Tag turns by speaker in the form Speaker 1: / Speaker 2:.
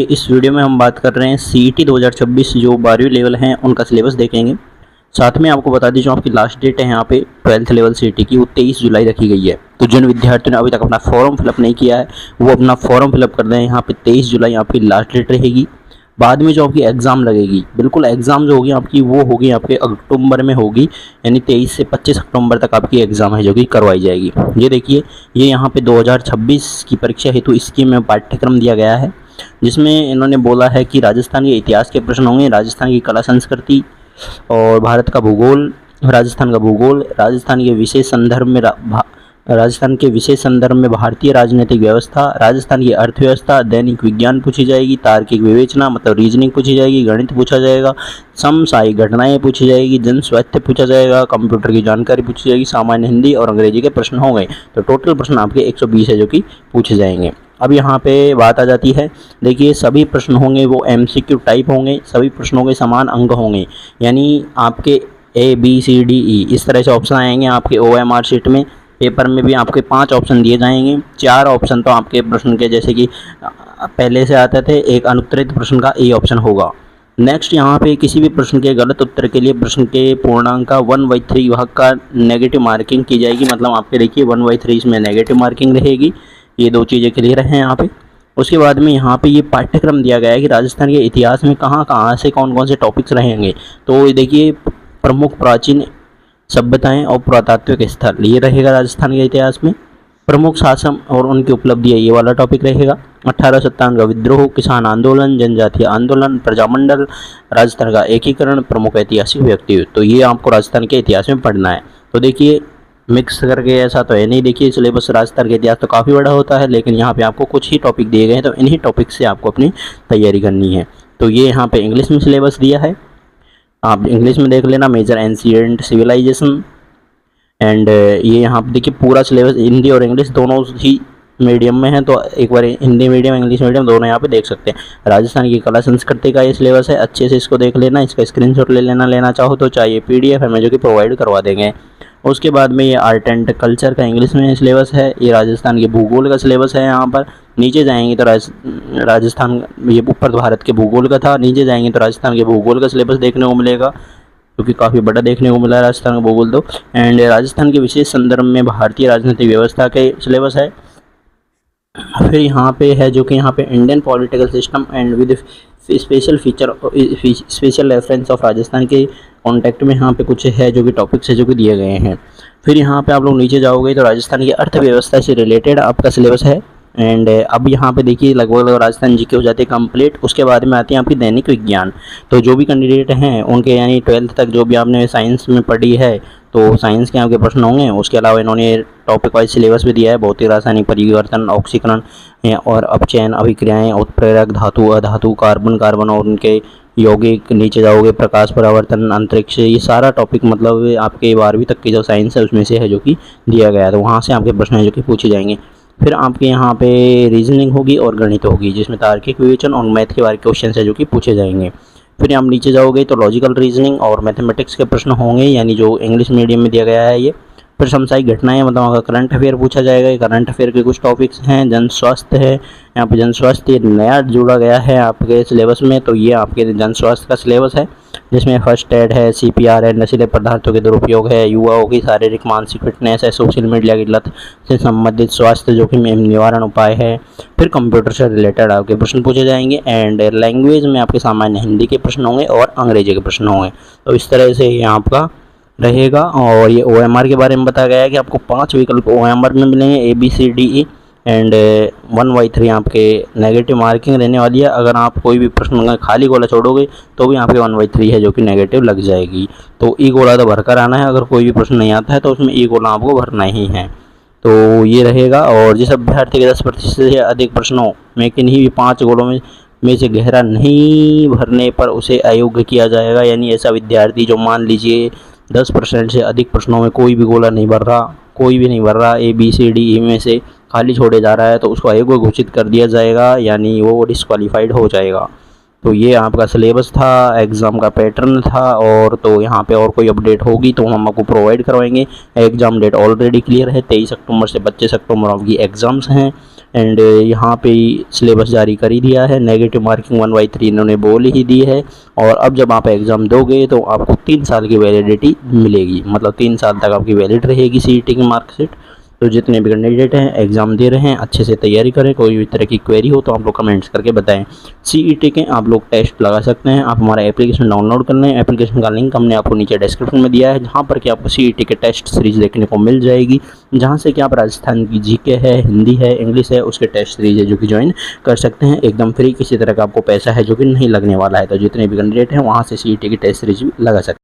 Speaker 1: इस वीडियो में हम बात कर रहे हैं सीईटी 2026 जो 12वीं लेवल हैं उनका सिलेबस देखेंगे। साथ में आपको बता दीजिए आपकी लास्ट डेट है यहाँ पे 12th लेवल सीईटी की वो 23 जुलाई रखी गई है। तो जिन विद्यार्थियों ने अभी तक अपना फॉर्म फिलअप नहीं किया है वो अपना फॉर्म फिलअप कर दें। यहाँ पे 23 जुलाई आपकी लास्ट डेट रहेगी। बाद में जो आपकी एग्ज़ाम लगेगी, बिल्कुल एग्ज़ाम जो होगी आपकी वो होगी आपके अक्टूबर में होगी, यानी 23 से 25 अक्टूबर तक आपकी एग्ज़ाम है जो कि करवाई जाएगी। ये देखिए, ये यहाँ पे 2026 की परीक्षा हेतु इसकी में पाठ्यक्रम दिया गया है, जिसमें इन्होंने बोला है कि राजस्थान के इतिहास के प्रश्न होंगे, राजस्थान की कला संस्कृति और भारत का भूगोल, राजस्थान का भूगोल, राजस्थान के विशेष संदर्भ में भारतीय राजनीतिक व्यवस्था, राजस्थान की अर्थव्यवस्था, दैनिक विज्ञान पूछी जाएगी, तार्किक विवेचना मतलब रीजनिंग पूछी जाएगी, गणित पूछा जाएगा, समसामयिक घटनाएं पूछी जाएगी, जन स्वास्थ्य पूछा जाएगा, कंप्यूटर की जानकारी पूछी जाएगी, सामान्य हिंदी और अंग्रेजी के प्रश्न होंगे। तो टोटल प्रश्न आपके 120 है जो कि पूछे जाएंगे। अब यहाँ पे बात आ जाती है, देखिए सभी प्रश्न होंगे वो एमसीक्यू टाइप होंगे, सभी प्रश्नों के समान अंक होंगे, यानी आपके ABCDE इस तरह से ऑप्शन आएंगे आपके OMR शीट में। पेपर में भी आपके 5 ऑप्शन दिए जाएंगे। 4 ऑप्शन तो आपके प्रश्न के जैसे कि पहले से आते थे, एक अनुत्तरित प्रश्न का E ऑप्शन होगा। नेक्स्ट यहाँ पे किसी भी प्रश्न के गलत उत्तर के लिए प्रश्न के पूर्णांक का 1/3 भाग का नेगेटिव मार्किंग की जाएगी। मतलब आपके देखिए 1/3 इसमें नेगेटिव मार्किंग रहेगी। ये 2 चीज़ें क्लियर हैं यहाँ पे। उसके बाद में यहाँ पे ये पाठ्यक्रम दिया गया है कि राजस्थान के इतिहास में कहाँ कहाँ से कौन कौन से टॉपिक्स रहेंगे। तो ये देखिए, प्रमुख प्राचीन सभ्यताएं और पुरातात्विक स्थल ये रहेगा राजस्थान के इतिहास में। प्रमुख शासन और उनकी उपलब्धियां ये वाला टॉपिक रहेगा। 1857 का विद्रोह, किसान आंदोलन, जनजातीय आंदोलन, प्रजामंडल, राजस्थान का एकीकरण, प्रमुख ऐतिहासिक व्यक्ति। तो ये आपको राजस्थान के इतिहास में पढ़ना है। तो देखिए, मिक्स करके ऐसा तो है नहीं। देखिए सिलेबस राजस्थान का इतिहास तो काफ़ी बड़ा होता है, लेकिन यहाँ पे आपको कुछ ही टॉपिक दिए गए हैं, तो इन्हीं टॉपिक से आपको अपनी तैयारी करनी है। तो ये यहाँ पे इंग्लिश में सिलेबस दिया है, आप इंग्लिश में देख लेना, मेजर एंशिएंट सिविलाइजेशन। एंड ये यहाँ पे देखिए पूरा सिलेबस हिंदी और इंग्लिश दोनों ही मीडियम में है, तो एक बार हिंदी मीडियम इंग्लिश मीडियम दोनों यहाँ पे देख सकते हैं। राजस्थान की कला संस्कृति का ये सिलेबस है, अच्छे से इसको देख लेना, इसका स्क्रीनशॉट लेना चाहो तो चाहिए PDF हमें जो कि प्रोवाइड करवा देंगे। उसके बाद में ये आर्ट एंड कल्चर का इंग्लिश में सिलेबस है। ये राजस्थान के भूगोल का सिलेबस है। यहाँ पर नीचे जाएंगे तो राजस्थान, ये ऊपर भारत के भूगोल का था, नीचे जाएंगे तो राजस्थान के भूगोल का सिलेबस देखने को मिलेगा, क्योंकि काफ़ी बड़ा देखने को मिला है राजस्थान का भूगोल तो। एंड राजस्थान के विशेष संदर्भ में भारतीय राजनीतिक व्यवस्था के सिलेबस है। फिर यहाँ पे है जो कि यहाँ पे Indian political system and with special feature special reference of Rajasthan के कॉन्टेक्ट में यहाँ पे कुछ है जो कि टॉपिक्स है जो कि दिए गए हैं। फिर यहाँ पे आप लोग नीचे जाओगे तो राजस्थान की अर्थव्यवस्था से रिलेटेड आपका सिलेबस है। एंड अब यहाँ पे देखिए लगभग राजस्थान जी के हो जाते हैं कंप्लीट। उसके बाद में आती है आपकी दैनिक विज्ञान। तो जो भी कैंडिडेट हैं उनके यानी 12th तक जो भी आपने साइंस में पढ़ी है तो साइंस के आपके प्रश्न होंगे। उसके अलावा इन्होंने टॉपिक वाइज सिलेबस भी दिया है, भौतिक रासायनिक परिवर्तन, ऑक्सीकरण और अपचयन, अभिक्रियाएँ, उत्प्रेरक, धातु अधातु, कार्बन और उनके यौगिक। नीचे जाओगे प्रकाश परावर्तन, अंतरिक्ष, ये सारा टॉपिक मतलब आपके 12वीं तक की जो साइंस है उसमें से है जो कि दिया गया है। तो वहाँ से आपके प्रश्न है जो कि पूछे जाएंगे। फिर आपके यहाँ पे रीजनिंग होगी और गणित होगी, जिसमें तार्किक विवेचन और मैथ के बारे के क्वेश्चन है जो कि पूछे जाएंगे। फिर आप नीचे जाओगे तो लॉजिकल रीजनिंग और मैथमेटिक्स के प्रश्न होंगे, यानी जो इंग्लिश मीडियम में दिया गया है ये। फिर समसामयिक घटनाएं मतलब आपका करंट अफेयर पूछा जाएगा। करंट अफेयर के कुछ टॉपिक्स हैं। जन स्वास्थ्य है, यहाँ पे जन स्वास्थ्य नया जोड़ा गया है आपके सिलेबस में, तो ये आपके जन स्वास्थ्य का सिलेबस है, जिसमें फर्स्ट एड है, CPR है, नशीले पदार्थों के दुरुपयोग है, युवाओं की शारीरिक मानसिक फिटनेस है, सोशल मीडिया की लत से संबंधित स्वास्थ्य जोखिम निवारण उपाय है। फिर कंप्यूटर से रिलेटेड आपके प्रश्न पूछे जाएंगे। एंड लैंग्वेज में आपके सामान्य हिंदी के प्रश्न होंगे और अंग्रेजी के प्रश्न होंगे। तो इस तरह से ये आपका रहेगा। और ये OMR के बारे में बताया गया है कि आपको 5 विकल्प OMR में मिलेंगे, ABCDE। एंड 1/3 आपके नेगेटिव मार्किंग रहने वाली है। अगर आप कोई भी प्रश्न खाली गोला छोड़ोगे तो भी आपके 1/3 है जो कि नेगेटिव लग जाएगी। तो E गोला तो भरकर आना है, अगर कोई भी प्रश्न नहीं आता है तो उसमें E गोला आपको भरना ही है। तो ये रहेगा। और जिस अभ्यर्थी के 10% से अधिक प्रश्नों में किन्हीं भी 5 गोलों में से गहरा नहीं भरने पर उसे अयोग्य किया जाएगा। यानी ऐसा विद्यार्थी जो मान लीजिए 10% से अधिक प्रश्नों में कोई भी गोला नहीं भर रहा, कोई भी नहीं भर रहा, ABCDE में से खाली छोड़े जा रहा है, तो उसको अयोग्य घोषित कर दिया जाएगा, यानी वो डिस्क्वालीफाइड हो जाएगा। तो ये आपका सिलेबस था, एग्ज़ाम का पैटर्न था। और तो यहाँ पे और कोई अपडेट होगी तो हम आपको प्रोवाइड करवाएंगे। एग्ज़ाम डेट ऑलरेडी क्लियर है, 23 अक्टूबर से 25 अक्टूबर आपकी एग्ज़ाम्स हैं। एंड यहाँ पे सिलेबस जारी कर ही दिया है। नेगेटिव मार्किंग 1/3 इन्होंने बोल ही दी है। और अब जब आप एग्ज़ाम दोगे तो आपको 3 साल की वैलिडिटी मिलेगी, मतलब 3 साल तक आपकी वैलिड रहेगी सीईटी की मार्कशीट। तो जितने भी कैंडिडेट हैं एग्ज़ाम दे रहे हैं अच्छे से तैयारी करें। कोई भी तरह की क्वेरी हो तो आप लोग कमेंट्स करके बताएं। सीईटी के आप लोग टेस्ट लगा सकते हैं। आप हमारा एप्लीकेशन डाउनलोड कर लें। एप्लीकेशन का लिंक हमने आपको नीचे डिस्क्रिप्शन में दिया है, जहां पर कि आपको सीईटी के टेस्ट सीरीज़ देखने को मिल जाएगी, जहां से कि आप राजस्थान की जीके है, हिंदी है, इंग्लिश है, उसके टेस्ट सीरीज़ है जो कि ज्वाइन कर सकते हैं एकदम फ्री। किसी तरह का आपको पैसा है जो कि नहीं लगने वाला है। तो जितने भी कैंडिडेट हैं वहाँ से सीईटी की टेस्ट सीरीज लगा सकते हैं।